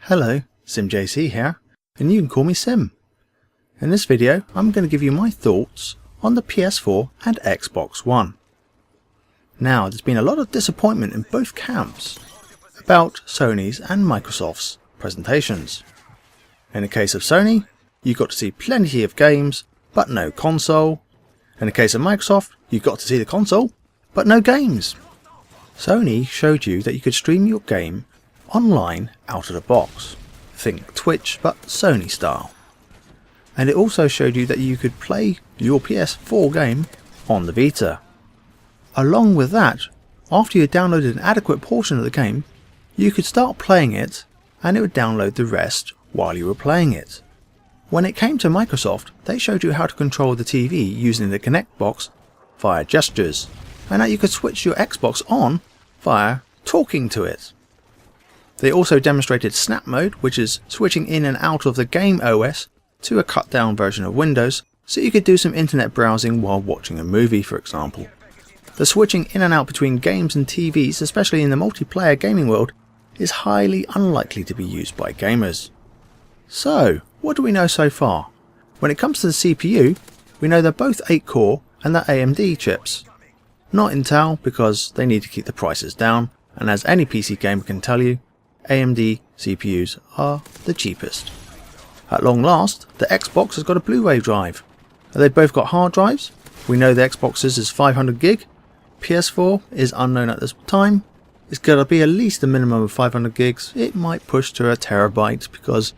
Hello, SimJC here, and you can call me Sim. In this video, I'm going to give you my thoughts on the PS4 and Xbox One. Now, there's been a lot of disappointment in both camps about Sony's and Microsoft's presentations. In the case of Sony, you got to see plenty of games, but no console. In the case of Microsoft, you got to see the console, but no games. Sony showed you that you could stream your game online out of the box. Think Twitch, but Sony style. And it also showed you that you could play your PS4 game on the Vita. Along with that, after you downloaded an adequate portion of the game, you could start playing it and it would download the rest while you were playing it. When it came to Microsoft, they showed you how to control the TV using the Kinect box via gestures, and that you could switch your Xbox on via talking to it. They also demonstrated Snap Mode, which is switching in and out of the game OS to a cut down version of Windows, so you could do some internet browsing while watching a movie, for example. The switching in and out between games and TVs, especially in the multiplayer gaming world, is highly unlikely to be used by gamers. So, what do we know so far? When it comes to the CPU, we know they're both 8-core and they're AMD chips. Not Intel, because they need to keep the prices down, and as any PC gamer can tell you, AMD CPUs are the cheapest. At long last, the Xbox has got a Blu-ray drive. They've both got hard drives. We know the Xbox's is 500 gig. PS4 is unknown at this time. It's going to be at least a minimum of 500 gigs. It might push to a terabyte because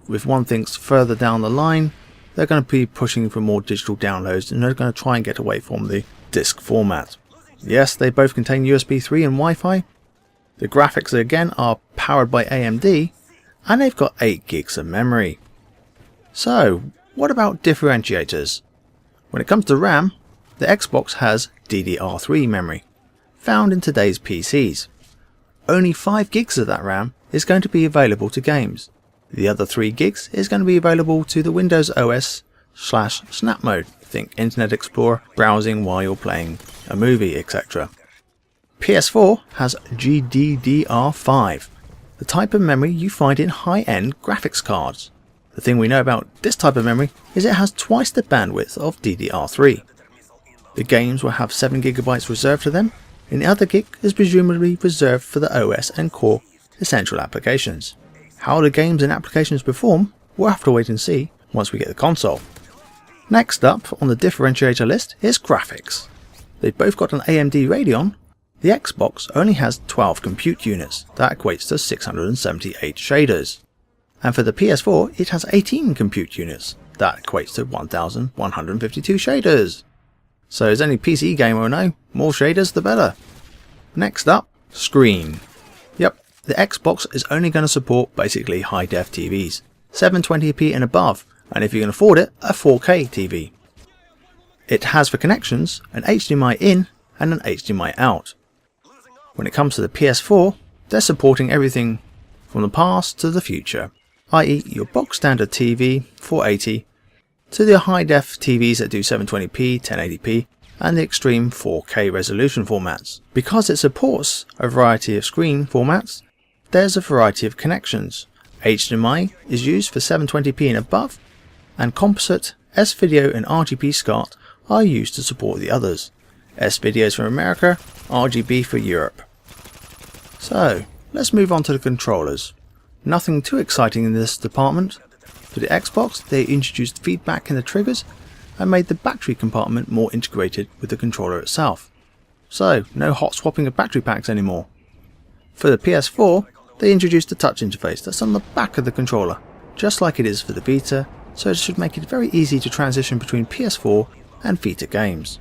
if one thinks further down the line, they're going to be pushing for more digital downloads and they're going to try and get away from the disc format. Yes, they both contain USB 3 and Wi-Fi. The graphics again are powered by AMD and they've got 8 gigs of memory. So, what about differentiators? When it comes to RAM, the Xbox has DDR3 memory, found in today's PCs. Only 5 gigs of that RAM is going to be available to games. The other 3 gigs is going to be available to the Windows OS / Snap Mode. Think Internet Explorer, browsing while you're playing a movie, etc. PS4 has GDDR5, the type of memory you find in high-end graphics cards. The thing we know about this type of memory is it has twice the bandwidth of DDR3. The games will have 7 GB reserved for them, and the other gig is presumably reserved for the OS and core essential applications. How the games and applications perform, we'll have to wait and see once we get the console. Next up on the differentiator list is graphics. They've both got an AMD Radeon. The Xbox only has 12 compute units, that equates to 678 shaders. And for the PS4 it has 18 compute units, that equates to 1152 shaders. So as any PC gamer will know, more shaders the better. Next up, screen. Yep, the Xbox is only going to support basically high def TVs, 720p and above, and if you can afford it, a 4K TV. It has for connections an HDMI in and an HDMI out. When it comes to the PS4, they're supporting everything from the past to the future, i.e. your box standard TV 480 to the high def TVs that do 720p, 1080p and the extreme 4K resolution formats. Because it supports a variety of screen formats, there's a variety of connections. HDMI is used for 720p and above, and composite, S-Video and RGB SCART are used to support the others. S-Videos for America, RGB for Europe. So, let's move on to the controllers. Nothing too exciting in this department. For the Xbox, they introduced feedback in the triggers and made the battery compartment more integrated with the controller itself. So, no hot swapping of battery packs anymore. For the PS4, they introduced a touch interface that's on the back of the controller, just like it is for the Vita, so it should make it very easy to transition between PS4 and Vita games.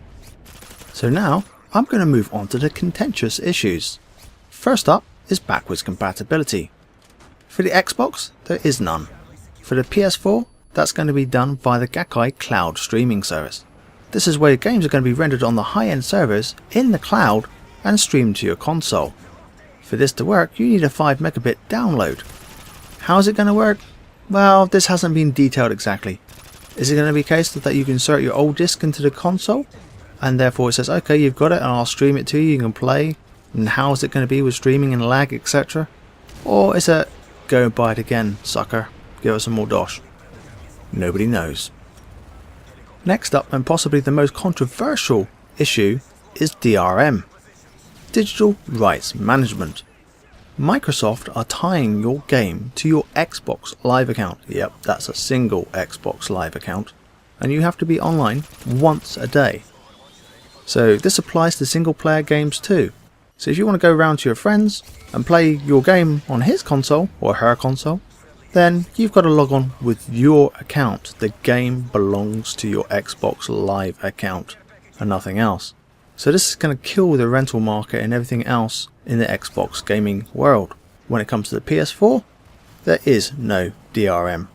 So now, I'm going to move on to the contentious issues. First up is backwards compatibility. For the Xbox, there is none. For the PS4, that's going to be done via the Gakkai cloud streaming service. This is where games are going to be rendered on the high-end servers in the cloud and streamed to your console. For this to work, you need a 5 megabit download. How is it going to work? Well, this hasn't been detailed exactly. Is it going to be a case that you can insert your old disc into the console and therefore it says, okay, you've got it and I'll stream it to you, you can play, and how is it going to be with streaming and lag, etc.? Or is it go and buy it again, sucker. Give us some more dosh. Nobody knows. Next up, and possibly the most controversial issue, is DRM. Digital Rights Management. Microsoft are tying your game to your Xbox Live account. Yep, that's a single Xbox Live account. And you have to be online once a day. So this applies to single player games too. So if you want to go around to your friends and play your game on his console or her console, then you've got to log on with your account. The game belongs to your Xbox Live account and nothing else. So this is going to kill the rental market and everything else in the Xbox gaming world. When it comes to the PS4, there is no DRM.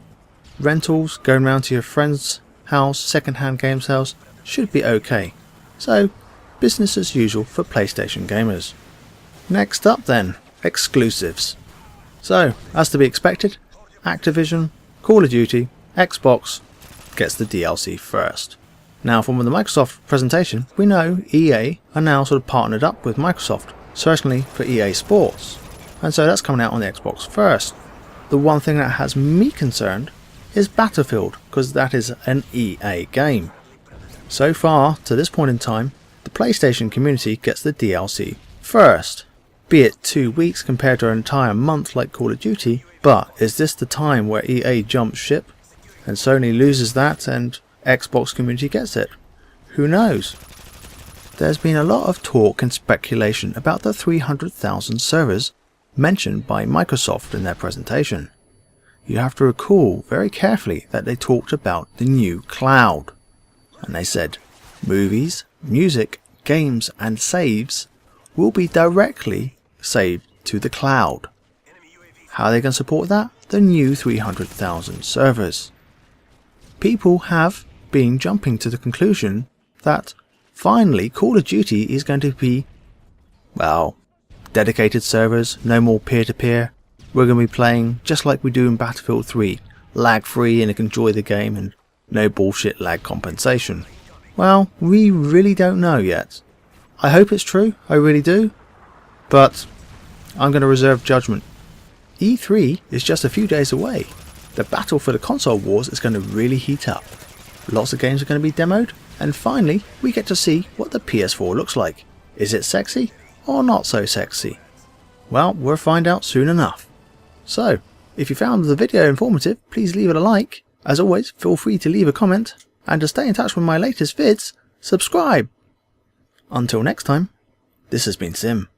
Rentals, going around to your friend's house, second-hand game sales, should be okay. So, business as usual for PlayStation gamers. Next up then, exclusives. So, as to be expected, Activision, Call of Duty, Xbox gets the DLC first. Now from the Microsoft presentation, we know EA are now sort of partnered up with Microsoft, certainly for EA Sports, and so that's coming out on the Xbox first. The one thing that has me concerned is Battlefield, because that is an EA game. So far, to this point in time, the PlayStation community gets the DLC first, be it 2 weeks compared to an entire month like Call of Duty, but is this the time where EA jumps ship and Sony loses that and Xbox community gets it? Who knows? There's been a lot of talk and speculation about the 300,000 servers mentioned by Microsoft in their presentation. You have to recall very carefully that they talked about the new cloud. And they said movies, music, games and saves will be directly saved to the cloud. How are they going to support that? The new 300,000 servers. People have been jumping to the conclusion that finally Call of Duty is going to be, well, dedicated servers, no more peer-to-peer. We're going to be playing just like we do in Battlefield 3, lag-free and you can enjoy the game and no bullshit lag compensation. Well, we really don't know yet. I hope it's true, I really do, but I'm going to reserve judgment. E3 is just a few days away. The battle for the console wars is going to really heat up. Lots of games are going to be demoed, and finally we get to see what the PS4 looks like. Is it sexy or not so sexy? Well, we'll find out soon enough. So, if you found the video informative, please leave it a like. As always, feel free to leave a comment, and to stay in touch with my latest vids, subscribe. Until next time, this has been Sim.